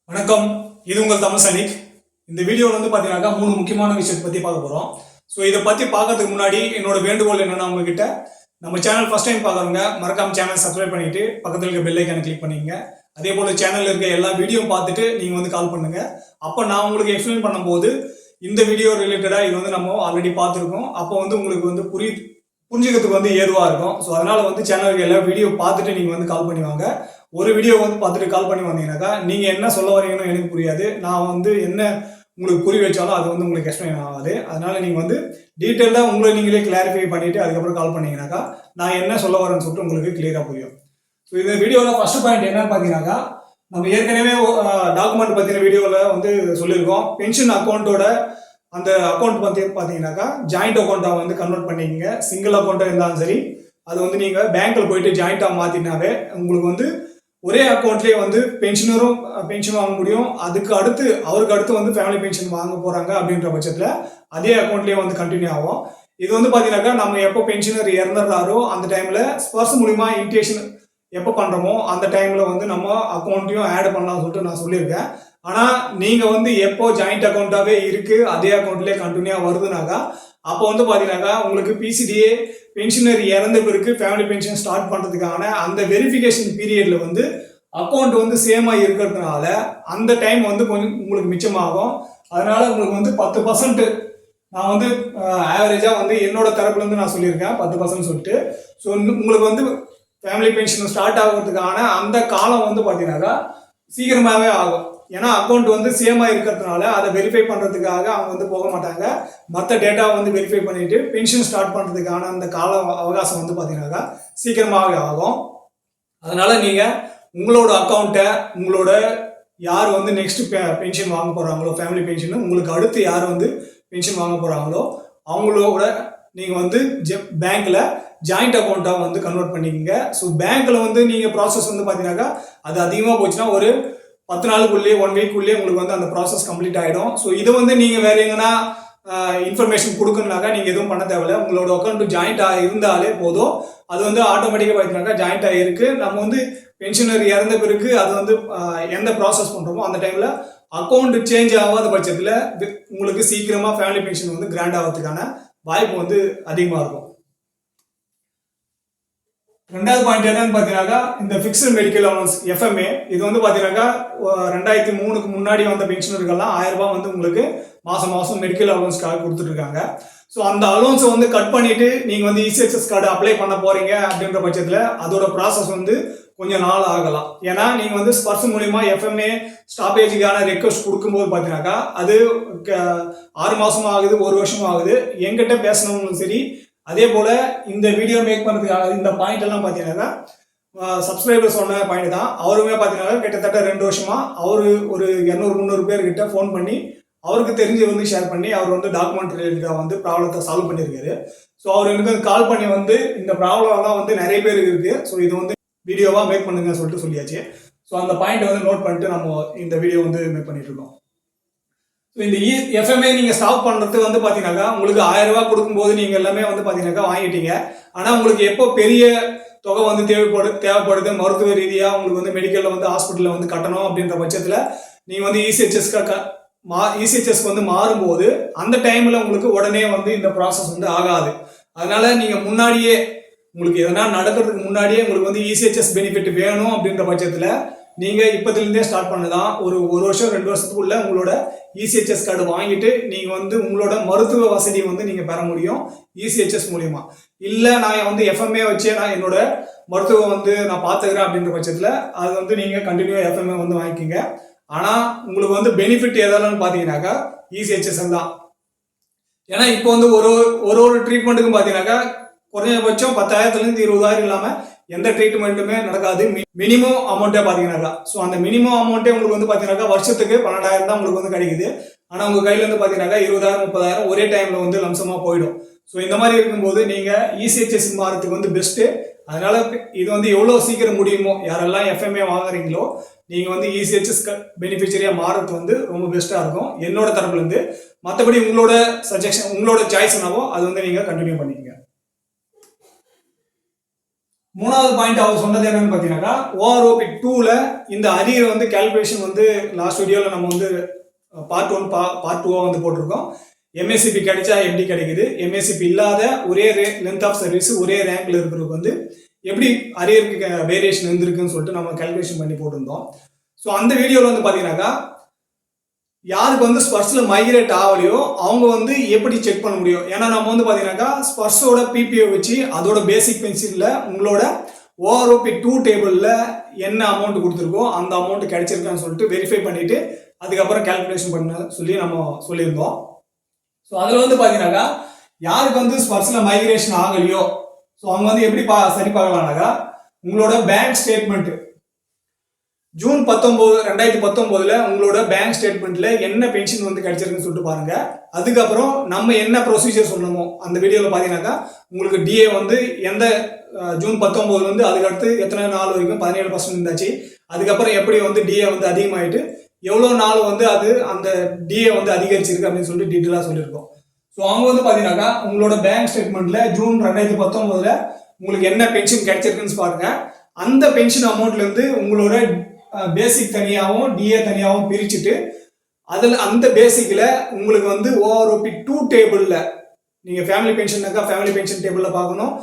வணக்கம், இது உங்கள் தமிழ் சனிக். இந்த வீடியோவில் வந்து பார்த்தீங்கன்னாக்கா 3 முக்கியமான விஷயத்தை பற்றி பார்க்க போகிறோம். ஸோ இதை பற்றி பார்க்கறதுக்கு முன்னாடி என்னோட வேண்டுகோள் என்னென்னா, உங்ககிட்ட நம்ம சேனல் ஃபஸ்ட் டைம் பார்க்குறவங்க மறக்காம சேனல் சப்ஸ்கிரைப் பண்ணிட்டு பக்கத்தில் இருக்க பெல் ஐக்கானை கிளிக் பண்ணிக்கங்க. அதே போல் சேனலில் இருக்க எல்லா வீடியோ பார்த்துட்டு நீங்கள் வந்து கால் பண்ணுங்க. அப்போ நான் உங்களுக்கு எக்ஸ்பிளைன் பண்ணும்போது இந்த வீடியோ ரிலேட்டடாக இது வந்து நம்ம ஆல்ரெடி பார்த்துருக்கோம். அப்போ வந்து உங்களுக்கு வந்து புரிஞ்சுக்கிறதுக்கு வந்து ஏதுவாக இருக்கும். ஸோ அதனால் வந்து சேனலுக்கு எல்லா வீடியோ பார்த்துட்டு நீங்கள் வந்து கால் பண்ணி வாங்க. ஒரு வீடியோ வந்து பார்த்துட்டு கால் பண்ணி வந்தீங்கன்னாக்கா நீங்கள் என்ன சொல்ல வரீங்கன்னு எனக்கு புரியாது. நான் வந்து என்ன உங்களுக்கு புரிய வச்சாலும் அது வந்து உங்களுக்கு எக்ஸ்பிளைன் ஆகாது. அதனால் நீங்கள் வந்து டீட்டெயிலாக உங்களை நீங்களே கிளாரிஃபை பண்ணிவிட்டு அதுக்கப்புறம் கால் பண்ணிங்கனாக்கா நான் என்ன சொல்ல வரேன்னு சொல்லிட்டு உங்களுக்கு கிளியராக புரியும். ஸோ இந்த வீடியோவில் ஃபஸ்ட்டு பாயிண்ட் என்னன்னு பார்த்தீங்கன்னாக்கா, நம்ம ஏற்கனவே டாக்குமெண்ட் பற்றின வீடியோவில் வந்து சொல்லியிருக்கோம். பென்ஷன் அக்கௌண்ட்டோட அந்த அக்கௌண்ட் பற்றி பார்த்தீங்கன்னாக்கா ஜாயிண்ட் அக்கௌண்ட்டாக வந்து கன்வெர்ட் பண்ணிக்கங்க. சிங்கிள் அக்கௌண்ட்டாக இருந்தாலும் சரி, அது வந்து நீங்கள் பேங்க்கில் போயிட்டு ஜாயிண்ட்டாக மாற்றினாவே உங்களுக்கு வந்து ஒரே அக்கௌண்ட்லேயே வந்து பென்ஷனரும் பென்ஷன் வாங்க முடியும். அவருக்கு அடுத்து வந்து ஃபேமிலி பென்ஷன் வாங்க போகிறாங்க அப்படின்ற பட்சத்தில் அதே அக்கௌண்ட்லேயே வந்து கண்டினியூ ஆகும். இது வந்து பார்த்தீங்கன்னாக்கா நம்ம எப்போ பென்ஷனர் இறந்துடுறாரோ அந்த டைமில் ஸ்பர்ஸ் மூலிமா இன்டேஷன் எப்போ பண்ணுறோமோ அந்த டைமில் வந்து நம்ம அக்கௌண்ட்டையும் ஆட் பண்ணலாம்னு சொல்லிட்டு நான் சொல்லியிருக்கேன். ஆனால் நீங்கள் வந்து எப்போ ஜாயிண்ட் அக்கௌண்ட்டாகவே இருக்குது அதே அக்கௌண்ட்லேயே கண்டினியூவாக வருதுனாக்கா அப்போ வந்து பார்த்தீங்கன்னாக்கா உங்களுக்கு பிசிடிஏ பென்ஷனர் இறந்த பிறகு ஃபேமிலி பென்ஷன் ஸ்டார்ட் பண்ணுறதுக்கான அந்த வெரிஃபிகேஷன் பீரியடில் வந்து அக்கௌண்ட் வந்து சேமாக இருக்கிறதுனால அந்த டைம் வந்து கொஞ்சம் உங்களுக்கு மிச்சமாகும். அதனால் உங்களுக்கு வந்து 10% நான் வந்து ஆவரேஜாக வந்து என்னோட தரப்புலேருந்து நான் சொல்லியிருக்கேன் 10% சொல்லிட்டு. ஸோ உங்களுக்கு வந்து ஃபேமிலி பென்ஷன் ஸ்டார்ட் ஆகிறதுக்கான அந்த காலம் வந்து பார்த்தீங்கன்னாக்கா சீக்கிரமாகவே ஆகும். ஏன்னா அக்கௌண்ட் வந்து சேமாக இருக்கிறதுனால அதை வெரிஃபை பண்ணுறதுக்காக அவங்க வந்து போக மாட்டாங்க. மற்ற டேட்டாவை வந்து வெரிஃபை பண்ணிவிட்டு பென்ஷன் ஸ்டார்ட் பண்ணுறதுக்கான அந்த கால அவகாசம் வந்து பார்த்தீங்கன்னாக்கா சீக்கிரமாகவே ஆகும். அதனால் நீங்கள் உங்களோட அக்கௌண்ட்டை உங்களோட யார் வந்து நெக்ஸ்ட் பென்ஷன் வாங்க போகிறாங்களோ ஃபேமிலி பென்ஷன் உங்களுக்கு அடுத்து யார் வந்து பென்ஷன் வாங்க போகிறாங்களோ அவங்களோட நீங்கள் வந்து பேங்க்கில் ஜாயிண்ட் அக்கௌண்ட்டாக வந்து கன்வெர்ட் பண்ணிக்கோங்க. ஸோ பேங்க்கில் வந்து நீங்கள் ப்ராசஸ் வந்து பார்த்தீங்கன்னாக்கா அது அதிகமாக போச்சுன்னா ஒரு 10 நாளுக்குள்ளேயே 1 வீக்குள்ளேயே உங்களுக்கு வந்து அந்த ப்ராசஸ் கம்ப்ளீட் ஆகிடும். ஸோ இதை வந்து நீங்கள் வேறு எங்கன்னா இன்ஃபர்மேஷன் கொடுக்கணுனாக்கா நீங்கள் எதுவும் பண்ண தேவையில்லை. உங்களோட அக்கௌண்ட் ஜாயிண்ட்டாக இருந்தாலே போதும். அது வந்து ஆட்டோமேட்டிக்காக பார்த்தீங்கன்னாக்கா ஜாயிண்ட்டாக இருக்குது. நம்ம வந்து பென்ஷனர் இறந்த பிறகு அது வந்து எந்த ப்ராசஸ் பண்ணுறோமோ அந்த டைமில் அக்கௌண்ட் சேஞ்ச் ஆகாத பட்சத்தில் உங்களுக்கு சீக்கிரமாக ஃபேமிலி பென்ஷன் வந்து கிராண்ட் ஆகிறதுக்கான வாய்ப்பு வந்து அதிகமாக இருக்கும். ரெண்டாவது பாயிண்ட் என்னன்னு பார்த்தீங்கன்னாக்கா இந்த ஃபிக்ஸ்டு மெடிக்கல் அலவன்ஸ் எஃப்எம்ஏ இது வந்து பார்த்தீங்கன்னாக்கா 2003 முன்னாடி வந்த பென்ஷனர்கள்லாம் 1000 ரூபாய் வந்து உங்களுக்கு மாதம் மெடிக்கல் அலவன்ஸ்க்காக கொடுத்துட்ருக்காங்க. ஸோ அந்த அலவன்ஸை வந்து கட் பண்ணிவிட்டு நீங்கள் வந்து இசிஹெச்எஸ் கார்டு அப்ளை பண்ண போகிறீங்க அப்படின்ற பட்சத்தில் அதோட ப்ராசஸ் வந்து கொஞ்சம் நாள் ஆகலாம். ஏன்னா நீங்கள் வந்து ஸ்பர்ஸ் மூலிமா எஃப்எம்ஏ ஸ்டாப்பேஜுக்கான ரெக்வஸ்ட் கொடுக்கும்போது பார்த்தீங்கன்னாக்கா அது 6 மாதமும் ஆகுது, 1 வருஷமும் ஆகுது. எங்கிட்ட பேசணும்னு சரி, அதே போல் இந்த வீடியோ மேக் பண்ணுறதுக்காக இந்த பாயிண்ட் எல்லாம் பார்த்தீங்கன்னாக்கா சப்ஸ்கிரைபர் சொன்ன பாயிண்ட் தான். அவருமே பார்த்தீங்கன்னா கிட்டத்தட்ட 2 வருஷமாக அவர் ஒரு 200-300 பேர்கிட்ட ஃபோன் பண்ணி அவருக்கு தெரிஞ்சு வந்து ஷேர் பண்ணி அவர் வந்து டாக்குமெண்ட் ரிலேட்டடாக வந்து ப்ராப்ளத்தை சால்வ் பண்ணியிருக்காரு. ஸோ அவர் எனக்கு கால் பண்ணி வந்து இந்த ப்ராப்ளம்லாம் வந்து நிறைய பேர் இருக்குது, ஸோ இது வந்து வீடியோவாக மேக் பண்ணுங்க சொல்லிட்டு சொல்லியாச்சு. ஸோ அந்த பாயிண்ட்டை வந்து நோட் பண்ணிட்டு நம்ம இந்த வீடியோ வந்து மேக் பண்ணிட்டு இருக்கோம். ஸோ இந்த எஃப்எம்ஏ நீங்கள் ஸ்டாப் பண்ணுறது வந்து பார்த்தீங்கன்னாக்கா உங்களுக்கு 1000 ரூபாய் கொடுக்கும்போது நீங்கள் எல்லாமே வந்து பார்த்தீங்கன்னாக்கா வாங்கிட்டீங்க. ஆனால் உங்களுக்கு எப்போ பெரிய தொகை வந்து தேவைப்படுது மருத்துவ ரீதியாக உங்களுக்கு வந்து மெடிக்கலில் வந்து ஹாஸ்பிட்டலில் வந்து கட்டணும் அப்படின்ற பட்சத்தில் நீங்கள் வந்து இசிஹெச்எஸ்க்கு வந்து மாறும்போது அந்த டைமில் உங்களுக்கு உடனே வந்து இந்த ப்ராசஸ் வந்து ஆகாது. அதனால நீங்கள் முன்னாடியே உங்களுக்கு எதனா நடக்கிறதுக்கு முன்னாடியே உங்களுக்கு வந்து இசிஹெச்எஸ் பெனிஃபிட் வேணும் அப்படின்ற பட்சத்தில் நீங்கள் இப்போதுலேருந்தே ஸ்டார்ட் பண்ணதான் ஒரு வருஷம் 2 வருஷத்துக்குள்ள உங்களோட இசிஹெச்எஸ் கார்டு வாங்கிட்டு நீங்கள் வந்து உங்களோட மருத்துவ வசதியை வந்து நீங்கள் பெற முடியும் இசிஹெச்எஸ் மூலியமா. இல்லை நான் வந்து எஃப்எம்ஏ வச்சே நான் என்னோட மருத்துவம் வந்து நான் பார்த்துக்கிறேன் அப்படின்ற பட்சத்தில் அது வந்து நீங்கள் கண்டினியூ எஃப்எம்ஏ வந்து வாங்கிக்கிங்க. ஆனால் உங்களுக்கு வந்து பெனிஃபிட் எதாலன்னு பார்த்தீங்கன்னாக்கா இசிஹெச்எஸ் தான். ஏன்னா இப்போ வந்து ஒரு ட்ரீட்மெண்ட்டுக்கும் பார்த்தீங்கன்னாக்கா குறைஞ்சபட்சம் 10,000-20,000 இல்லாமல் எந்த ட்ரீட்மெண்ட்டுமே நடக்காது. மினிமம் அமௌண்ட்டே பார்த்தீங்கன்னாக்கா. ஸோ அந்த மினிமம் அமௌண்ட்டே உங்களுக்கு வந்து பார்த்தீங்கன்னாக்கா வருஷத்துக்கு 12,000 தான் உங்களுக்கு வந்து கிடைக்குது. ஆனால் உங்கள் கையிலேருந்து பார்த்தீங்கன்னாக்கா 20,000-30,000 ஒரே டைமில் வந்து லம்சமாக போயிடும். ஸோ இந்த மாதிரி இருக்கும்போது நீங்கள் இசிஹெச்எஸ் மாறதுக்கு வந்து பெஸ்ட்டு. அதனால இது வந்து எவ்வளோ சீக்கிரம் முடியுமோ யாரெல்லாம் எஃப்எம்ஏ வாங்குறீங்களோ நீங்கள் வந்து இசிஹெச்எஸ் பெனிஃபிஷரியாக மாறுறது வந்து ரொம்ப பெஸ்ட்டாக இருக்கும் என்னோட தரப்புலேருந்து. மற்றபடி உங்களோட சஜஷன் உங்களோட சாய்ஸ் என்னவோ அது வந்து நீங்கள் கண்டினியூ பண்ணிக்கங்க. மூணாவது பாயிண்ட் அவர் சொன்னது என்னன்னு பார்த்தீங்கன்னாக்கா OROP 2ல இந்த அரியர் வந்து கால்குலேஷன் வந்து லாஸ்ட் வீடியோவில் நம்ம வந்து பார்ட் 1 பார்ட் 2 வந்து போட்டிருக்கோம். MSCP கிடைச்சா எப்படி கிடைக்குது, MSCP இல்லாத ஒரே லென்த் ஆஃப் சர்வீஸ் ஒரே ரேங்க்ல இருக்கிறதுக்கு வந்து எப்படி அரியருக்கு வேரியேஷன் இருந்திருக்குன்னு சொல்லிட்டு நம்ம கால்குலேஷன் பண்ணி போட்டிருந்தோம். ஸோ அந்த வீடியோவில் வந்து பார்த்தீங்கன்னாக்கா யாருக்கு வந்து ஸ்பர்ஸில் மைக்ரேட் ஆகலையோ அவங்க வந்து எப்படி செக் பண்ண முடியும். ஏன்னா நம்ம வந்து பார்த்தீங்கன்னாக்கா ஸ்பர்ஸோட பிபிஓ வச்சு அதோட பேசிக் பென்ஷனில் உங்களோட OROP 2 டேபிளில் என்ன அமௌண்ட் கொடுத்துருக்கோ அந்த அமௌண்ட் கிடைச்சிருக்கான்னு சொல்லிட்டு வெரிஃபை பண்ணிட்டு அதுக்கப்புறம் கால்குலேஷன் பண்ண சொல்லி நம்ம சொல்லியிருந்தோம். ஸோ அதில் வந்து பார்த்தீங்கன்னாக்கா யாருக்கு வந்து ஸ்பர்ஸில் மைக்ரேஷன் ஆகலையோ ஸோ அவங்க வந்து எப்படி சரி பார்க்கலாம்னாக்கா உங்களோட பேங்க் ஸ்டேட்மெண்ட் ஜூன் 19 2019 உங்களோட பேங்க் ஸ்டேட்மெண்ட்ல என்ன பென்ஷன் வந்து கிடைச்சிருக்குன்னு சொல்லிட்டு பாருங்க. அதுக்கப்புறம் நம்ம என்ன ப்ரொசீஜர் சொல்லணுமோ அந்த வீடியோவில் பார்த்தீங்கன்னாக்கா உங்களுக்கு டிஏ வந்து எந்த ஜூன் 19 வந்து அதுக்கடுத்து எத்தனை நாள் வரைக்கும் 17% இருந்தாச்சு. அதுக்கப்புறம் எப்படி வந்து டிஏ வந்து அதிகமாயிட்டு எவ்வளோ நாள் வந்து அது அந்த டிஏ வந்து அதிகரிச்சிருக்கு அப்படின்னு சொல்லிட்டு டீட்டெயிலாக சொல்லியிருக்கோம். ஸோ அவங்க வந்து பார்த்தீங்கன்னாக்கா உங்களோட பேங்க் ஸ்டேட்மெண்ட்ல ஜூன் 2019 உங்களுக்கு என்ன பென்ஷன் கிடைச்சிருக்குன்னு பாருங்க. அந்த பென்ஷன் அமௌண்ட்லேருந்து உங்களோட பேசிக் தனியாகவும் டிஏ தனியாகவும் பிரிச்சுட்டு அதில் அந்த பேசிக்கில் உங்களுக்கு வந்து OROP 2 டேபிளில் நீங்கள் ஃபேமிலி பென்ஷன்னாக்கா ஃபேமிலி பென்ஷன் டேபிளில் பார்க்கணும்,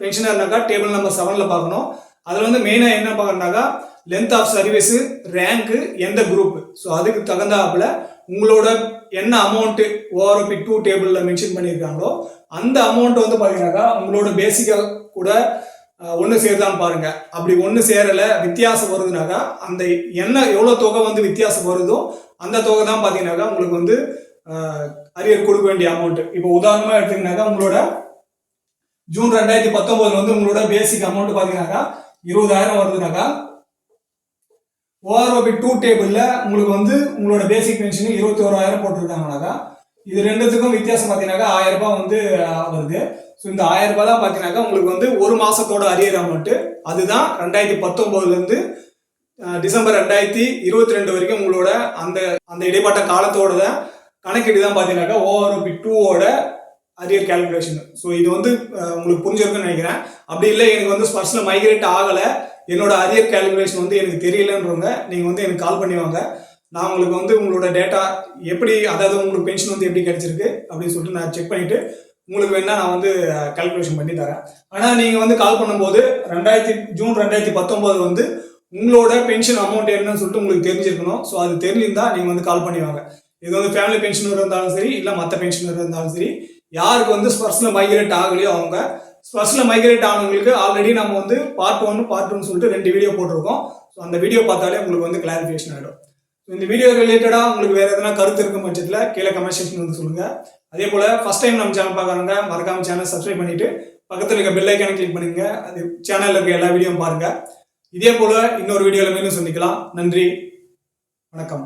பென்ஷனர்னாக்கா டேபிள் நம்பர் 7ல் பார்க்கணும். அதில் வந்து மெயினாக என்ன பார்க்கணுனாக்கா லென்த் ஆஃப் சர்வீஸு, ரேங்க்கு, எந்த குரூப். ஸோ அதுக்கு தகுந்தாப்புல உங்களோட என்ன அமௌண்ட்டு OROP 2 டேபிளில் மென்ஷன் பண்ணியிருக்காங்களோ அந்த அமௌண்ட் வந்து பார்த்தீங்கன்னாக்கா உங்களோட பேசிக்காக கூட ஒன்று சேருதான்னு பாருங்க. அப்படி ஒன்று சேரலை வித்தியாசம் வருதுனாக்கா அந்த என்ன எவ்வளோ தொகை வந்து வித்தியாசம் வருதோ அந்த தொகை தான் பார்த்தீங்கன்னாக்கா உங்களுக்கு வந்து அரியர் கொடுக்க வேண்டிய அமௌண்ட். இப்போ உதாரணமாக எடுத்தீங்கன்னாக்கா உங்களோட ஜூன் 2019 வந்து உங்களோட பேசிக் அமௌண்ட் பார்த்தீங்கன்னாக்கா 20,000 வருதுனாக்கா OROP 2 டேபிளில் உங்களுக்கு வந்து உங்களோட பேசிக் பென்ஷன் 21,000 போட்டிருக்காங்கனாக்கா இது ரெண்டுத்துக்கும் வித்தியாசம் பார்த்தீங்கன்னாக்கா 1000 ரூபாய் வந்து வருது. ஸோ இந்த 1000 ரூபாய் தான் பார்த்தீங்கன்னாக்கா உங்களுக்கு வந்து ஒரு மாசத்தோட அரியர் அமௌண்ட்டு. அதுதான் 2019 டிசம்பர் 2022 வரைக்கும் உங்களோட அந்த அந்த இடைப்பட்ட காலத்தோட கணக்கீடு தான் பார்த்தீங்கன்னாக்கா OROP 2ஓட அரியர் கால்குலேஷன். ஸோ இது வந்து உங்களுக்கு புரிஞ்சிருக்குன்னு நினைக்கிறேன். அப்படி இல்லை எனக்கு வந்து ஸ்பர்ஸில் மைக்ரேட் ஆகலை, என்னோட அரியர் கால்குலேஷன் வந்து எனக்கு தெரியலன்றவங்க நீங்கள் வந்து எனக்கு கால் பண்ணி வாங்க. நான் உங்களுக்கு வந்து உங்களோட டேட்டா எப்படி, அதாவது உங்களுக்கு பென்ஷன் வந்து எப்படி கிடைச்சிருக்கு அப்படின்னு சொல்லிட்டு நான் செக் பண்ணிட்டு உங்களுக்கு வேணா நான் வந்து கால்குலேஷன் பண்ணி தரேன். ஆனால் நீங்கள் வந்து கால் பண்ணும்போது ஜூன் 2019 வந்து உங்களோட பென்ஷன் அமௌண்ட் என்னன்னு சொல்லிட்டு உங்களுக்கு தெரிஞ்சிருக்கணும். ஸோ அது தெரிஞ்சிருந்தா நீங்கள் வந்து கால் பண்ணி வாங்க. இது வந்து ஃபேமிலி பென்ஷனர் இருந்தாலும் சரி, இல்லை மற்ற பென்ஷனர் இருந்தாலும் சரி, யாருக்கு வந்து ஸ்பர்ஸில் மைக்ரேட் ஆகலையோ அவங்க. ஸ்பர்ஸில் மைக்ரேட் ஆனவங்களுக்கு ஆல்ரெடி நம்ம வந்து பார்ட் 1 பார்ட் 2 சொல்லிட்டு 2 வீடியோ போட்டிருக்கோம். ஸோ அந்த வீடியோ பார்த்தாலே உங்களுக்கு வந்து கிளாரிஃபிகேஷன் ஆகிடும். இந்த வீடியோ ரிலேட்டடாக உங்களுக்கு வேறு எதனா கருத்து இருக்கும் பட்சத்தில் கீழே கமெண்ட் செக்ஷன் வந்து சொல்லுங்கள். அதே போல் ஃபஸ்ட் டைம் நம்ம சேனல் பார்க்குறாங்க மறக்காம சேனல் சப்ஸ்கிரைப் பண்ணிவிட்டு பக்கத்தில் இருக்க பெல் ஐக்கானை கிளிக் பண்ணுங்க. அது சேனலில் இருக்க எல்லா வீடியோவும் பாருங்கள். இதே போல் இன்னொரு வீடியோவில் மீண்டும் சந்திக்கலாம். நன்றி, வணக்கம்.